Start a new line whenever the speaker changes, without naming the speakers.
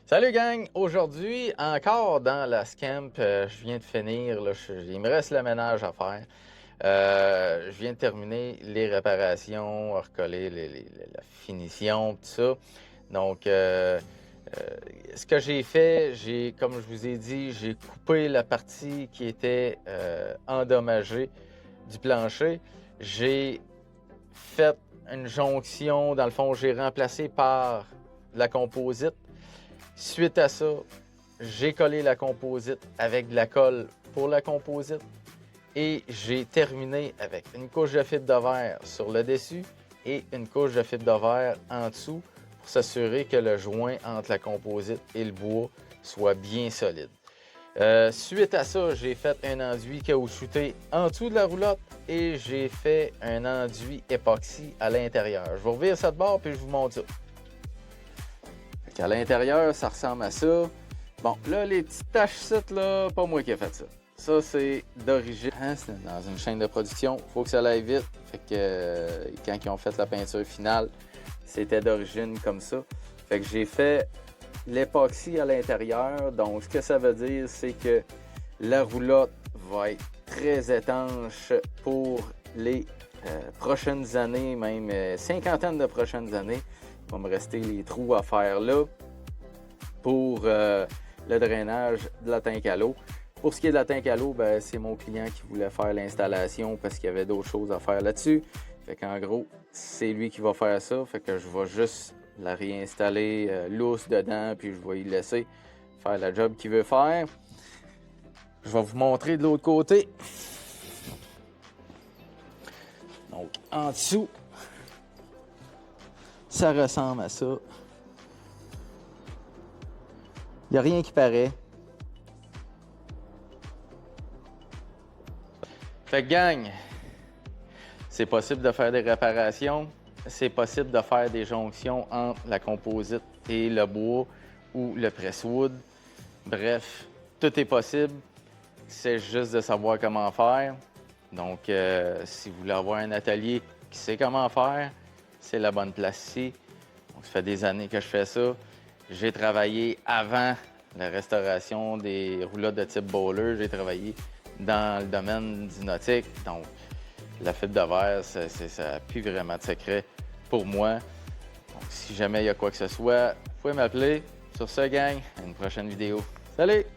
Salut gang! Aujourd'hui, encore dans la Scamp, je viens de finir, là, il me reste le ménage à faire. Je viens de terminer les réparations, recoller la finition, tout ça. Donc, ce que j'ai fait, comme je vous ai dit, j'ai coupé la partie qui était endommagée du plancher. J'ai fait une jonction, dans le fond, j'ai remplacé par la composite. Suite à ça, j'ai collé la composite avec de la colle pour la composite et j'ai terminé avec une couche de fibre de verre sur le dessus et une couche de fibre de verre en dessous pour s'assurer que le joint entre la composite et le bois soit bien solide. Suite à ça, j'ai fait un enduit caoutchouté en dessous de la roulotte et j'ai fait un enduit époxy à l'intérieur. Je vous revire ça de bord puis je vous montre ça. À l'intérieur, ça ressemble à ça. Bon, là, les petites taches cites, là, pas moi qui ai fait ça. Ça, c'est d'origine. C'est dans une chaîne de production. Il faut que ça aille vite. Fait que quand ils ont fait la peinture finale, c'était d'origine comme ça. Fait que j'ai fait l'époxy à l'intérieur. Donc, ce que ça veut dire, c'est que la roulotte va être très étanche pour les prochaines années, même cinquantaine de prochaines années. Il va me rester les trous à faire là pour le drainage de la tank à l'eau. Pour ce qui est de la tank à l'eau, ben, c'est mon client qui voulait faire l'installation parce qu'il y avait d'autres choses à faire là-dessus. Fait qu'en gros, c'est lui qui va faire ça. Fait que je vais juste la réinstaller lousse dedans, puis je vais y laisser faire la job qu'il veut faire. Je vais vous montrer de l'autre côté. Donc, en dessous, ça ressemble à ça. Il n'y a rien qui paraît. Fait que gang, c'est possible de faire des réparations. C'est possible de faire des jonctions entre la composite et le bois ou le presswood. Bref, tout est possible. C'est juste de savoir comment faire. Donc, si vous voulez avoir un atelier qui sait comment faire, c'est la bonne place ici. Donc, ça fait des années que je fais ça. J'ai travaillé avant la restauration des roulottes de type bowler. J'ai travaillé dans le domaine du nautique. Donc, la fibre de verre, ça n'a plus vraiment de secret pour moi. Donc, si jamais il y a quoi que ce soit, vous pouvez m'appeler. Sur ce, gang, à une prochaine vidéo. Salut!